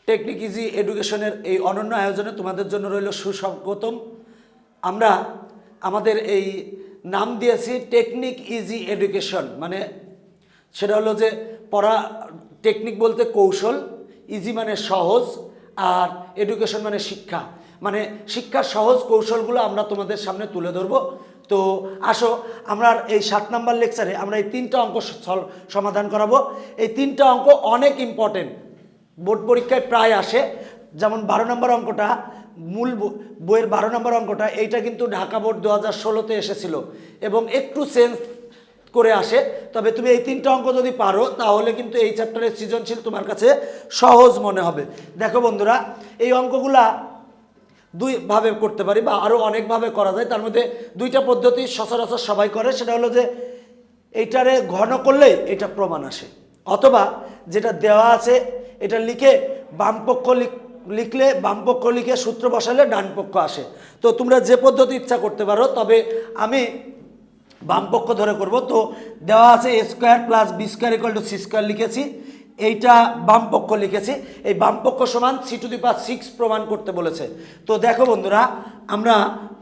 Technique easy এডুকেশনের এই অনন্য আয়োজনে তোমাদের জন্য রইল সুস্বাগতম। আমরা আমাদের এই নাম দিয়েছি টেকনিক ইজি এডুকেশন, মানে সেটা হলো যে পড়া, টেকনিক বলতে কৌশল, ইজি মানে সহজ, আর এডুকেশন মানে শিক্ষা, মানে শিক্ষার সহজ কৌশলগুলো আমরা তোমাদের সামনে তুলে ধরবো। তো আসো আমরা এই 7 নম্বর লেকচারে আমরা এই 3টা অঙ্ক সমাধান করাবো। এই 3টা অঙ্ক অনেক ইম্পর্টেন্ট, বোর্ড পরীক্ষায় প্রায় আসে। যেমন 12 নম্বর অঙ্কটা, মূল বইয়ের 12 নম্বর অঙ্কটা, এইটা কিন্তু ঢাকা বোর্ড 2016-তে এসেছিল এবং একটু চেঞ্জ করে আসে। তবে তুমি এই 3টা অঙ্ক যদি পারো তাহলে কিন্তু এই চ্যাপ্টারের সৃজনশীল তোমার কাছে সহজ মনে হবে। দেখো বন্ধুরা, এই অঙ্কগুলা দুইভাবে করতে পারি বা আরও অনেকভাবে করা যায়। তার মধ্যে 2টা পদ্ধতি সচরাচর সবাই করে, সেটা হলো যে এইটারে ঘন করলে এটা প্রমাণ আসে, অথবা যেটা দেওয়া আছে এটা লিখে বামপক্ষ লিখলে বামপক্ষ লিখে সূত্র বসালে ডান পক্ষ আসে। তো তোমরা যে পদ্ধতি ইচ্ছা করতে পারো, তবে আমি বামপক্ষ ধরে করব। তো দেওয়া আছে a square plus B square equal to C square লিখেছি, এইটা বামপক্ষ লিখেছি। এই বামপক্ষ সমান c⁶ প্রমাণ করতে বলেছে। তো দেখো বন্ধুরা, আমরা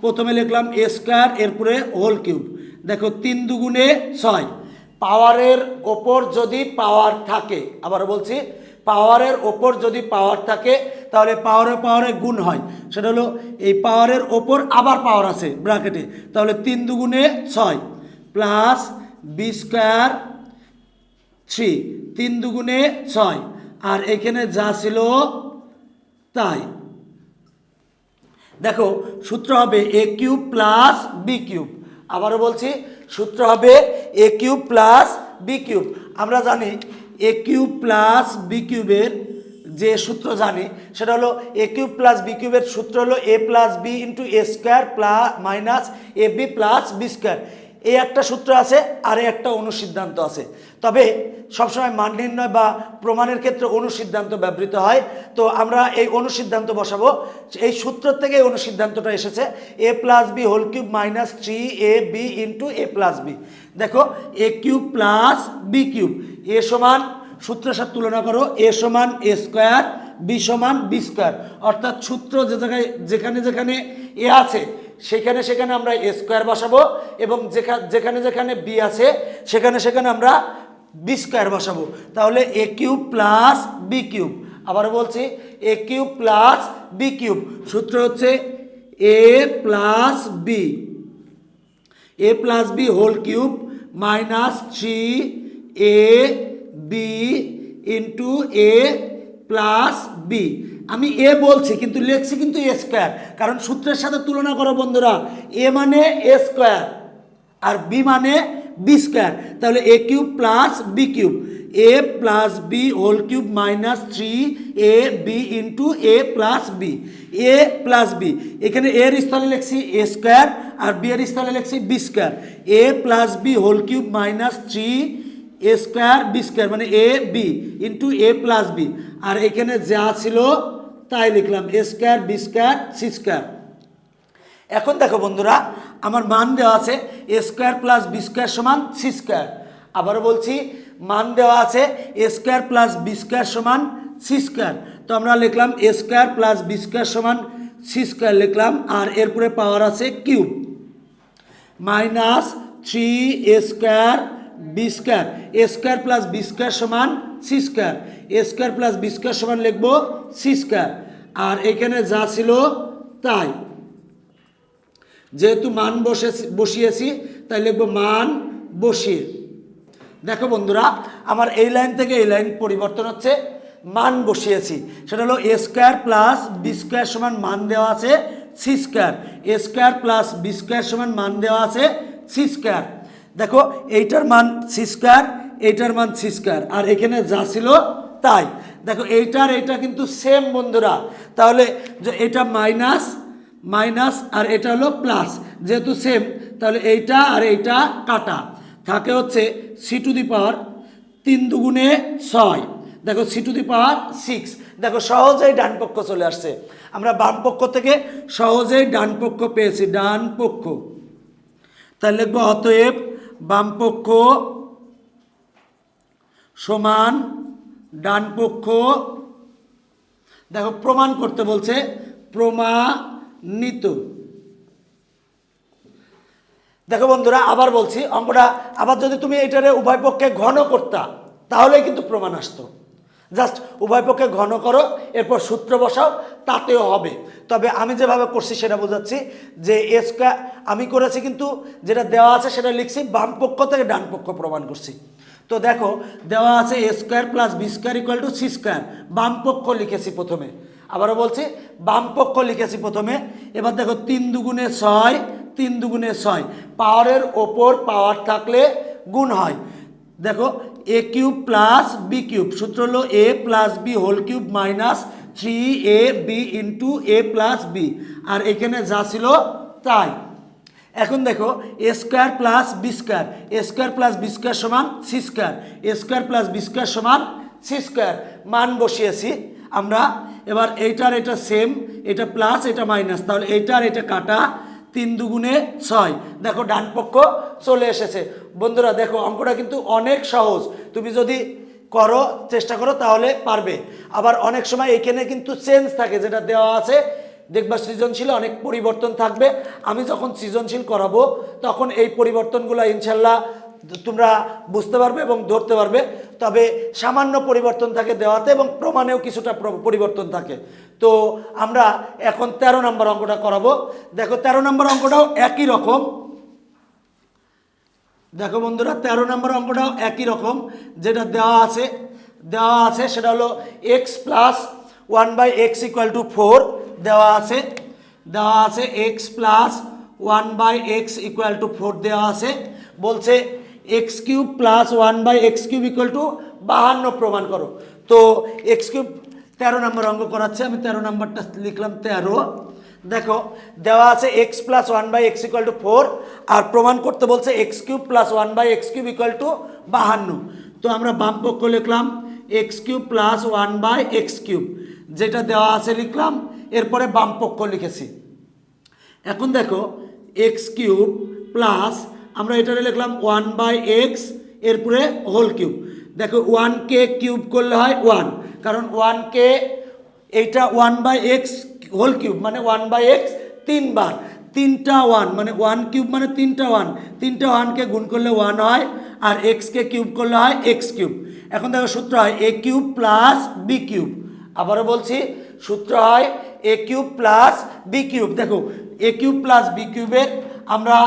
প্রথমে লিখলাম a স্কোয়ার, এরপরে হোল কিউব। দেখো 3 দুগুণে 6, পাওয়ারের ওপর যদি পাওয়ার থাকে, আবার বলছি পাওয়ারের ওপর যদি পাওয়ার থাকে তাহলে পাওয়ারে পাওয়ারে গুণ হয়। সেটা হলো এই পাওয়ারের ওপর আবার পাওয়ার আছে ব্র্যাকেটে, তাহলে 3 দুগুণে 6 প্লাস বি স্কোয়ার 3, 3 দুগুণে 6, আর এখানে যা ছিল তাই। দেখো সূত্র হবে a cube plus B cube. আবারও বলছি, সূত্র হবে a cube plus B cube. আমরা জানি a কিউব প্লাস বি কিউবের যে সূত্র জানি সেটা হলো a কিউব প্লাস বি কিউবের সূত্র হলো a plus B into A square plus minus A B plus B square. এই একটা সূত্র আছে আর একটা অনুসিদ্ধান্ত আছে। তবে সবসময় মান নির্ণয় বা প্রমাণের ক্ষেত্রে অনুসিদ্ধান্ত ব্যবহৃত হয়। তো আমরা এই অনুসিদ্ধান্ত বসাবো। এই সূত্র থেকে এই অনুসিদ্ধান্তটা এসেছে a plus b whole cube minus 3ab into a plus b. দেখো a cube plus B cube, এ সমান সূত্রের সাথে তুলনা করো, এ সমান এ স্কোয়ার, বি সমান বি স্কোয়ার। অর্থাৎ সূত্র যে জায়গায় যেখানে যেখানে এ আছে সেখানে সেখানে আমরা এ স্কোয়ার বসাবো, এবং যেখানে যেখানে বি আছে সেখানে সেখানে আমরা বি স্কোয়ার বসাবো। তাহলে a cube plus B cube. আবার বলছি a cube plus B cube, সূত্র হচ্ছে a plus b whole cube minus 3ab into a plus b. আমি এ বলছি কিন্তু লিখছি কিন্তু এ স্কোয়ার, কারণ সূত্রের সাথে তুলনা করো বন্ধুরা। এ মানে এ স্কোয়ার আর বি মানে বি স্কোয়ার, তাহলে a cube plus B cube, a plus b whole cube minus 3ab into a plus b. A plus b, এখানে এর স্থলে লিখছি এ স্কোয়ার আর বি এর স্থলে লিখছি b square. A plus b whole cube minus 3a square b square, মানে a b into a plus b. আর এখানে যা ছিল তাই লিখলাম a square b square c square. এখন দেখো বন্ধুরা, আমার মান দেওয়া আছে a square plus B square সমান সি স্কোয়ার। আবারও বলছি, মান দেওয়া আছে a square plus B square সমান সি স্কোয়ার। তো আমরা লিখলাম a square plus B square সমান সি স্কোয়ার লিখলাম, আর এরপরে পাওয়ার আছে cube minus 3a square b square. A square plus B square সমান c square, a square plus B square সমান লিখবো সি স্কোয়ার। আর এখানে যা ছিল তাই, যেহেতু মান বসিয়েছি তাই লিখবো মান বসিয়ে। দেখো বন্ধুরা, আমার এই লাইন থেকে এই লাইন পরিবর্তন হচ্ছে, মান বসিয়েছি। সেটা হলো এ স্কোয়ার প্লাস বি স্কোয়ার সমান মান দেওয়া আছে C square, a square plus B square সমান মান দেওয়া আছে সি স্কোয়ার। দেখো এইটার মান সি স্কোয়ার, এইটার মান সি স্কোয়ার, আর এখানে যা ছিল তাই। দেখো এইটার এইটা কিন্তু সেম বন্ধুরা, তাহলে যে এটা মাইনাস মাইনাস আর এটা হলো প্লাস, যেহেতু সেম তাহলে এইটা আর এইটা কাটা থাকে হচ্ছে c⁴ 3 দুগুণে 6। দেখো c⁴ 6। দেখো সহজেই ডান পক্ষ চলে আসছে, আমরা বাম পক্ষ থেকে সহজেই ডান পক্ষ পেয়েছি, ডান পক্ষ। তাই লিখবো অতএব বাম পক্ষ সমান ডান পক্ষ দেখো প্রমাণ করতে বলছে, প্রমাণিত। দেখো বন্ধুরা আবার বলছি, অঙ্কটা আবার যদি তুমি এটারে উভয় পক্ষে ঘন করতা তাহলেই কিন্তু প্রমাণ আসতো। জাস্ট উভয় পক্ষে ঘন করো, এরপর সূত্র বসাও, তাতেও হবে। তবে আমি যেভাবে করছি সেটা বোঝাচ্ছি যে এ স্কোয়ার আমি করেছি, কিন্তু যেটা দেওয়া আছে সেটা লিখছি, বাম পক্ষ থেকে ডান পক্ষ প্রমাণ করছি। তো দেখো দেওয়া আছে a square plus B square equal to C square, বাম পক্ষ লিখেছি প্রথমে। আবারও বলছি, বাম পক্ষ লিখেছি প্রথমে। এবার দেখো 3 দুগুণে 6, 3 দুগুণে 6, পাওয়ারের ওপর পাওয়ার থাকলে গুণ হয়। দেখো a cube plus B cube, সূত্র হলো a plus b whole cube minus 3ab into a plus b, আর এখানে যা ছিল তাই। এখন দেখো a square plus B square, a square plus B square সমান c square, a square plus B square সমান সি স্কোয়ার, মান বসিয়েছি আমরা। এবার এইটার এটা সেম, এটা প্লাস এটা মাইনাস, তাহলে এইটার এটা কাটা, 3 দুগুণে 6। দেখো ডান পক্ষ চলে এসেছে। বন্ধুরা দেখো অঙ্কটা কিন্তু অনেক সহজ, তুমি যদি করো চেষ্টা করো তাহলে পারবে। আবার অনেক সময় এখানে কিন্তু চেঞ্জ থাকে, যেটা দেওয়া আছে দেখবা সৃজনশীল অনেক পরিবর্তন থাকবে। আমি যখন সৃজনশীল করাবো তখন এই পরিবর্তনগুলো ইনশাল্লাহ তোমরা বুঝতে পারবে এবং ধরতে পারবে। তবে সামান্য পরিবর্তন থাকে দেওয়াতে, এবং প্রমাণেও কিছুটা পরিবর্তন থাকে। তো আমরা এখন 13 নম্বর অঙ্কটা করাবো। দেখো 13 নম্বর অঙ্কটাও একই রকম। দেখো বন্ধুরা 13 নম্বর অঙ্কটাও একই রকম, যেটা দেওয়া আছে সেটা হলো X plus 1/x equal to 4 দেওয়া আছে x plus 1/x equal to 4 দেওয়া আছে। বলছে x cube plus 1/x cube equal to 52 প্রমাণ করো। তো এক্স কিউব 13 নম্বর অঙ্ক করাচ্ছে, আমি 13 নম্বরটা লিখলাম 13। দেখো দেওয়া আছে x plus 1/x equal to 4, আর প্রমাণ করতে বলছে x cube plus 1/x cube equal to 52। তো আমরা বাম পক্ষ লিখলাম x cube plus 1/x cube, যেটা দেওয়া আছে লিখলাম, এরপরে বাম পক্ষ লিখেছি। এখন দেখো এক্স কিউব প্লাস আমরা এটা লিখলাম 1/x, এরপরে হোল কিউব। দেখো 1কে কিউব করলে হয় 1, কারণ 1কে এইটা 1/x হোল কিউব মানে 1/x 3 বার, 3টা 1 মানে 1 কিউব মানে 3টা 1, 3টা 1কে গুণ করলে 1 হয়, আর এক্সকে কিউব করলে হয় এক্স কিউব। এখন দেখো সূত্র হয় এ কিউব প্লাস বি কিউব। আবারও বলছি, সূত্র হয় এ কিউব প্লাস বি কিউব। দেখো এ কিউব প্লাস বি কিউবের আমরা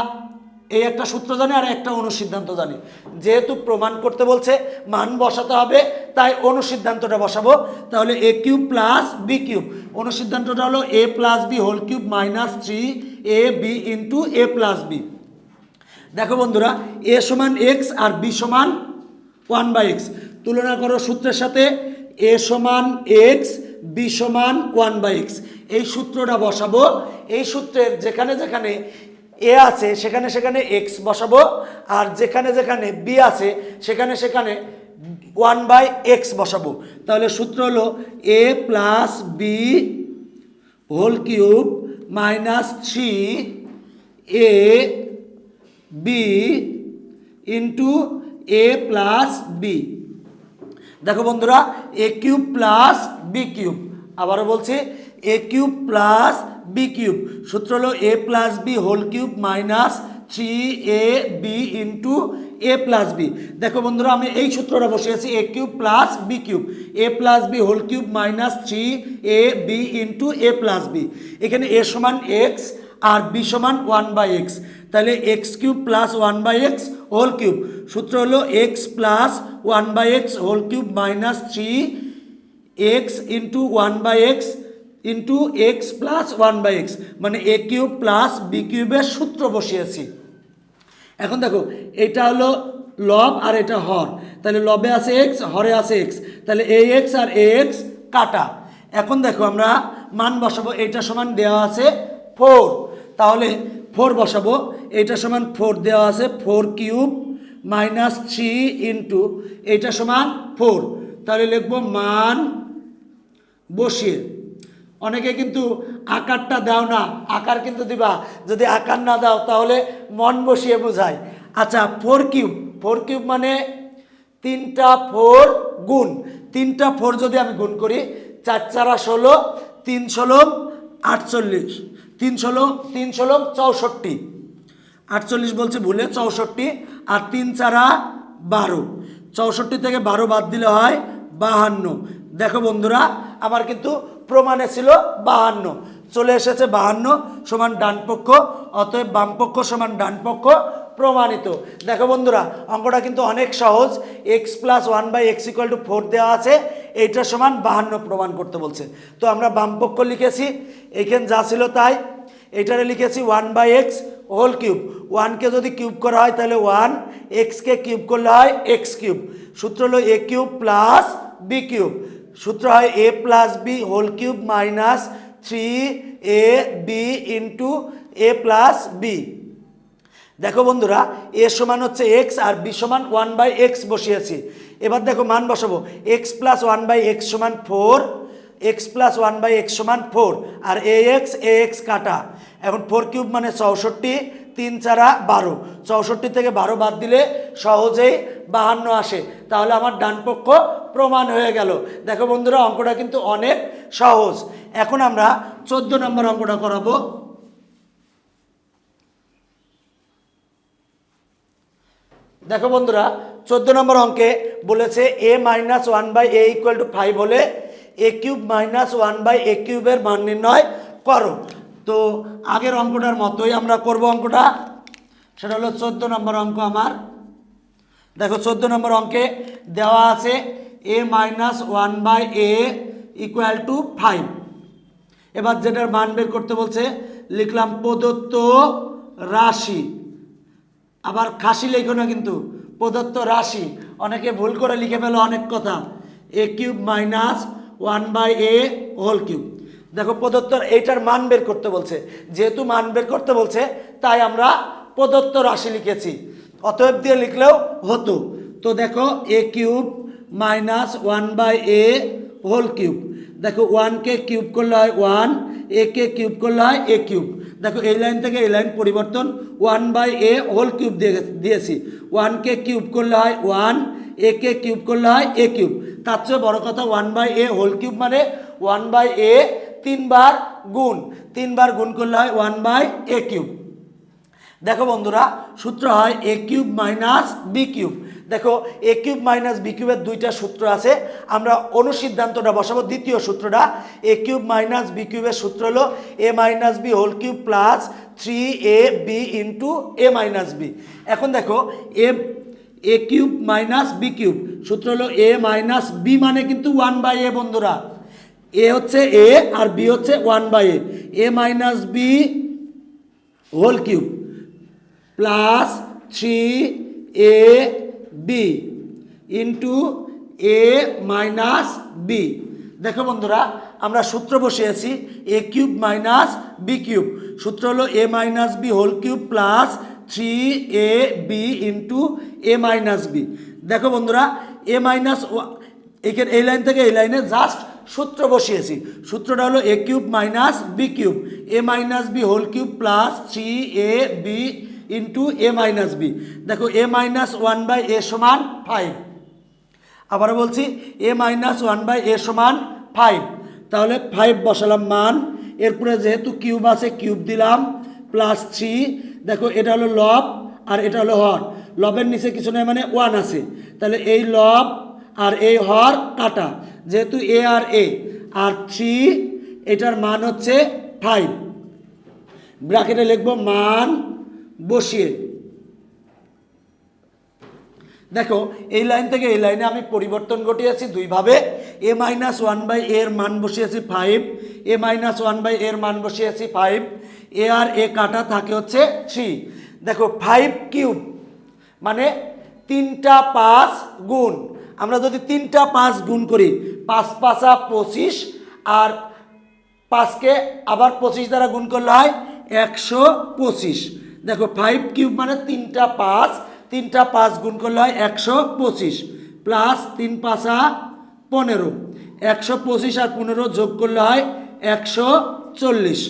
এই একটা সূত্র জানি আর একটা অনুসিদ্ধান্ত জানি। যেহেতু প্রমাণ করতে বলছে মান বসাতে হবে, তাই অনুসিদ্ধান্তটা বসাবো। তাহলে a cube plus B cube, অনুসিদ্ধান্তটা হলো a plus b whole cube minus 3ab into a plus b. দেখো বন্ধুরা এ সমান এক্স আর বি সমান 1/x, তুলনা করো সূত্রের সাথে। এ সমান এক্স, বি সমান 1/x, এই সূত্রটা বসাবো। এই সূত্রের যেখানে যেখানে এ আছে সেখানে সেখানে এক্স বসাবো, আর যেখানে যেখানে বি আছে সেখানে সেখানে 1/x বসাবো। তাহলে সূত্র হলো a plus b whole cube minus 3ab into a plus b. দেখো বন্ধুরা a cube plus B cube, আবারও বলছি a cube plus B cube, সূত্র হলো a plus b whole cube minus 3ab into a plus b. দেখো বন্ধুরা আমি এই সূত্রটা বসিয়েছি a cube plus B cube, a plus b whole cube minus 3ab into a plus b. এখানে a সমান এক্স আর বি সমান 1/x, তাহলে X cube plus 1/x whole cube, সূত্র হলো X plus 1/x whole cube minus 3x into 1/x into X plus 1/x, মানে এ cube plus B কিউবের সূত্র বসিয়েছি। এখন দেখো এটা হলো লব আর এটা হর, তাহলে লবে আছে এক্স, হরে আছে এক্স, তাহলে এ এক্স আর এ এক্স কাটা। এখন দেখো আমরা মান বসাবো। এইটা সমান দেওয়া আছে 4, তাহলে 4 বসাবো। এইটা সমান 4 দেওয়া আছে 4 কিউব মাইনাস 3 ইন্টু এইটা সমান 4, তাহলে লিখবো মান বসিয়ে। অনেকে কিন্তু আকারটা দাও না, আকার কিন্তু দিবা, যদি আকার না দাও তাহলে মন বসিয়ে বোঝায়। আচ্ছা 4 কিউব মানে 3টা 4 গুণ, 3টা 4 যদি আমি গুণ করি 4 4 16, 3 16 48, 3 16 3 16 64, 48 বলছে ভুলে 64, আর 3 4 12, 64 থেকে 12 বাদ দিলে হয় 52। দেখো বন্ধুরা আমার কিন্তু প্রমাণে ছিল 52, চলে এসেছে 52 সমান ডান পক্ষ, অতএব বাম পক্ষ সমান ডান পক্ষ প্রমাণিত। দেখো বন্ধুরা অঙ্কটা কিন্তু অনেক সহজ। x প্লাস 1/x = 4 দেওয়া আছে, এইটা সমান 52 প্রমাণ করতে বলছে। তো আমরা বাম পক্ষ লিখেছি, এইখানে যা ছিল তাই, এইটারে লিখেছি 1/x হোল কিউব। 1কে যদি কিউব করা হয় তাহলে 1, x-কে কিউব করলে হয় x কিউব। সূত্র হলো a cube plus b cube, সূত্র হয় a plus b whole cube minus 3ab into a plus b। দেখো বন্ধুরা a সমান হচ্ছে x আর b সমান 1/x বসিয়েছি। এবার দেখো মান বসাবো, x প্লাস 1/x সমান 4, x প্লাস 1/x সমান 4, আর ax কাটা। এখন 4 কিউব মানে 64, 3 4 12, 64 থেকে 12 বাদ দিলে সহজেই 52 আসে, তাহলে আমার ডান পক্ষ প্রমাণ হয়ে গেল। দেখো বন্ধুরা অঙ্কটা কিন্তু অনেক সহজ। এখন আমরা 14 নম্বর অঙ্কটা করাবো। দেখো বন্ধুরা 14 নম্বর অঙ্কে বলেছে a মাইনাস 1/a = 5 হলে a কিউব মাইনাস 1/a কিউবের মান নির্ণয় করো। তো আগের অঙ্কটার মতোই আমরা করব অঙ্কটা, সেটা হলো 14 নম্বর অঙ্ক আমার। দেখো 14 নম্বর অঙ্কে দেওয়া আছে a মাইনাস 1/a = 5। এবার যেটার মান বের করতে বলছে লিখলাম প্রদত্ত রাশি, আবার খাসি লেখো না কিন্তু, প্রদত্ত রাশি, অনেকে ভুল করে লিখে ফেলো অনেক কথা, a cube minus 1/a whole cube. দেখো প্রদত্ত এইটার মান বের করতে বলছে, যেহেতু মান বের করতে বলছে তাই আমরা প্রদত্ত রাশি লিখেছি, অতএব দিয়ে লিখলেও হতো। তো দেখো a cube minus 1/a whole cube. দেখো 1কে কিউব করলে হয় 1, a-কে কিউব করলে হয় a কিউব। দেখো এই লাইন থেকে এই লাইন পরিবর্তন, 1/a হোল কিউব দিয়েছি, 1কে কিউব করলে হয় 1, a-কে কিউব করলে হয় a কিউব। তার চেয়ে বড় কথা 1/a হোল কিউব মানে 1/a 3 বার গুণ, 3 বার গুণ করলে হয় 1/a কিউব। দেখো বন্ধুরা সূত্র হয় a cube minus b cube. দেখো a কিউব মাইনাস b কিউবের দুইটা সূত্র আছে, আমরা অনুসিদ্ধান্তটা বসাবো। দ্বিতীয় সূত্রটা a কিউব মাইনাস b কিউবের সূত্র হলো a minus b whole cube plus 3ab into a minus b। এখন দেখো a cube minus b cube সূত্র হলো a মাইনাস b মানে কিন্তু 1/a বন্ধুরা, a হচ্ছে a আর b হচ্ছে 1/a, a minus b whole cube plus 3ab into a minus b। দেখো বন্ধুরা আমরা সূত্র বসিয়েছি a cube minus b cube, সূত্র হলো a minus b whole cube plus 3ab into a minus b। দেখো বন্ধুরা a মাইনাস এখানে এই লাইন থেকে এই লাইনে জাস্ট সূত্র বসিয়েছি, সূত্রটা হলো a cube minus b cube, a minus b whole cube plus 3ab into a minus b। দেখো a মাইনাস 1/a সমান 5, আবার বলছি a মাইনাস 1/a সমান 5, তাহলে 5 বসালাম মান, এরপরে যেহেতু কিউব আছে কিউব দিলাম প্লাস 3। দেখো এটা হলো লব আর এটা হলো হর, লবের নিচে কিছু নেই মানে 1 আছে, তাহলে এই লব আর এই হর কাটা, যেহেতু a আর a আর 3, এটার মান হচ্ছে 5, ব্র্যাকেটে লিখবো মান বসিয়ে। দেখো এই লাইন থেকে এই লাইনে আমি পরিবর্তন ঘটিয়েছি দুইভাবে, a মাইনাস 1/a এর মান বসিয়েছি 5, a মাইনাস 1/a এর মান বসিয়েছি 5, a আর a কাটা থাকে হচ্ছে 3। দেখো 5 কিউব মানে 3টা 5 গুণ, আমরা যদি 3টা 5 গুণ করি 5 5 25, আর 5কে আবার 25 দ্বারা গুণ করলে হয় 125। দেখো 5 কিউব মানে 3টা 5, 3টা 5 গুণ করলে হয় 125 প্লাস 3 5 15, 125 আর 15 যোগ করলে হয় 140।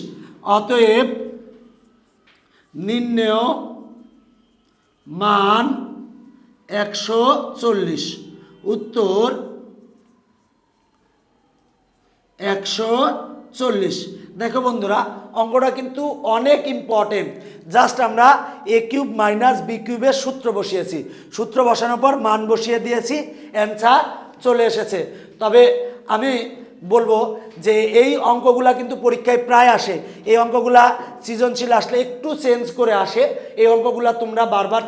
অতএব নির্ণেয় মান 140। উত্তর 140। দেখো বন্ধুরা, অঙ্কটা কিন্তু অনেক ইম্পর্টেন্ট। জাস্ট আমরা a কিউব মাইনাস b কিউবের সূত্র বসিয়েছি, সূত্র বসানোর পর মান বসিয়ে দিয়েছি, অ্যান্সার চলে এসেছে। তবে আমি বলবো যে এই অঙ্কগুলা কিন্তু পরীক্ষায় প্রায় আসে। এই অঙ্কগুলা সৃজনশীল আসলে একটু চেঞ্জ করে আসে। এই অঙ্কগুলা তোমরা বারবার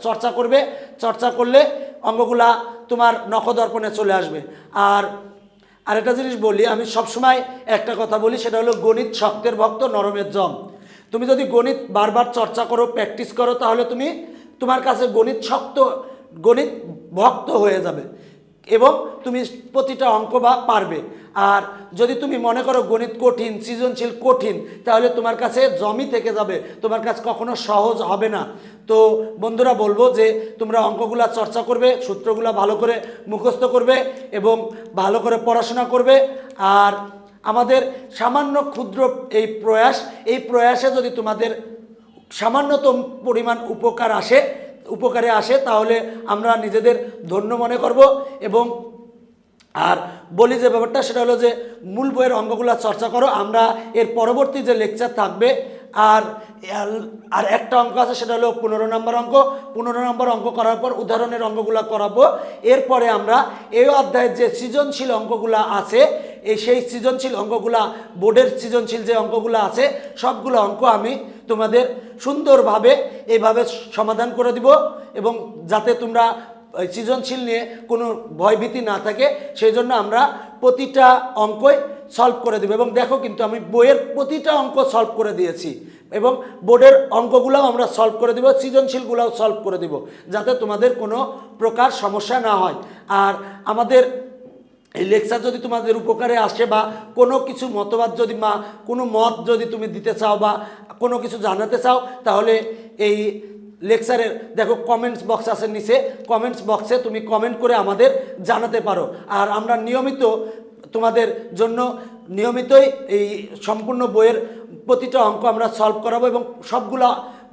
চর্চা করবে, চর্চা করলে অঙ্কগুলা তোমার নখদর্পণে চলে আসবে। আর একটা জিনিস বলি, আমি সবসময় একটা কথা বলি, সেটা হলো গণিত শক্তের ভক্ত নরমের জম। তুমি যদি গণিত বারবার চর্চা করো, প্র্যাকটিস করো, তাহলে তোমার কাছে গণিত ভক্ত হয়ে যাবে এবং তুমি প্রতিটা অঙ্ক পারবে। আর যদি তুমি মনে করো গণিত কঠিন, সৃজনশীল কঠিন, তাহলে তোমার কাছে জমই থেকে যাবে, তোমার কাছে কখনো সহজ হবে না। তো বন্ধুরা বলবো যে তোমরা অঙ্কগুলা চর্চা করবে, সূত্রগুলা ভালো করে মুখস্থ করবে এবং ভালো করে পড়াশোনা করবে। আর আমাদের সামান্য ক্ষুদ্র এই প্রয়াসে যদি তোমাদের সামান্যতম পরিমাণ উপকারে আসে তাহলে আমরা নিজেদের ধন্য মনে করব। এবং আর বলি যে ব্যাপারটা, সেটা হলো যে মূল বইয়ের অঙ্কগুলো চর্চা করো। আমরা এর পরবর্তী যে লেকচার থাকবে আর একটা অঙ্ক আছে, সেটা হলো 15 নম্বর অঙ্ক। 15 নম্বর অঙ্ক করার পর উদাহরণের অঙ্কগুলো করাবো। এরপরে আমরা এই অধ্যায়ের যে সৃজনশীল অঙ্কগুলো আছে, সেই সৃজনশীল অঙ্কগুলা, বোর্ডের সৃজনশীল যে অঙ্কগুলো আছে, সবগুলো অঙ্ক আমি তোমাদের সুন্দরভাবে এইভাবে সমাধান করে দিব। এবং যাতে তোমরা সৃজনশীল নিয়ে কোনো ভয়ভীতি না থাকে, সেই জন্য আমরা প্রতিটা অঙ্কই সলভ করে দেব। এবং দেখো কিন্তু আমি বইয়ের প্রতিটা অঙ্ক সলভ করে দিয়েছি এবং বোর্ডের অঙ্কগুলোও আমরা সলভ করে দেব, সৃজনশীলগুলোও সলভ করে দেব, যাতে তোমাদের কোনো প্রকার সমস্যা না হয়। আর আমাদের এই লেকচার যদি তোমাদের উপকারে আসে বা কোনো কিছু মতবাদ যদি কোনো মত যদি তুমি দিতে চাও বা কোনো কিছু জানাতে চাও, তাহলে এই লেকচারের দেখো কমেন্টস বক্স আছে নিচে, কমেন্টস বক্সে তুমি কমেন্ট করে আমাদের জানাতে পারো। আর আমরা তোমাদের জন্য নিয়মিতই এই সম্পূর্ণ বইয়ের প্রতিটা অঙ্ক আমরা সলভ করাবো এবং সবগুলা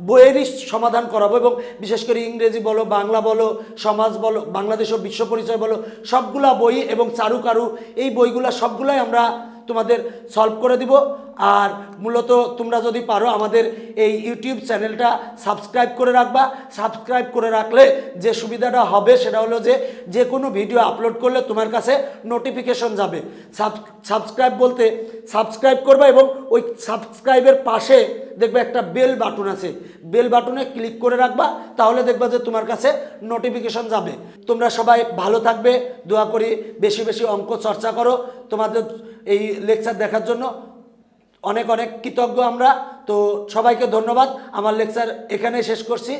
বইয়েরই সমাধান করাবো। এবং বিশেষ করে ইংরেজি বলো, বাংলা বলো, সমাজ বলো, বাংলাদেশ ও বিশ্ব পরিচয় বলো, সবগুলা বই এবং চারুকারু, এই বইগুলা সবগুলাই আমরা তোমাদের সলভ করে দিব। আর মূলত তোমরা যদি পারো আমাদের এই ইউটিউব চ্যানেলটা সাবস্ক্রাইব করে রাখবা। সাবস্ক্রাইব করে রাখলে যে সুবিধাটা হবে, সেটা হলো যে কোনো ভিডিও আপলোড করলে তোমার কাছে নোটিফিকেশন যাবে। সাবস্ক্রাইব বলতে সাবস্ক্রাইব করবা এবং ওই সাবস্ক্রাইবের পাশে দেখবে একটা বেল বাটন আছে, বেল বাটনে ক্লিক করে রাখবা, তাহলে দেখবা যে তোমার কাছে নোটিফিকেশন যাবে। তোমরা সবাই ভালো থাকবে, দোয়া করি বেশি বেশি অঙ্ক চর্চা করো। তোমাদের এই লেকচার দেখার জন্য অনেক অনেক কৃতজ্ঞ আমরা। তো সবাইকে ধন্যবাদ। আমার লেকচার এখানে শেষ করছি।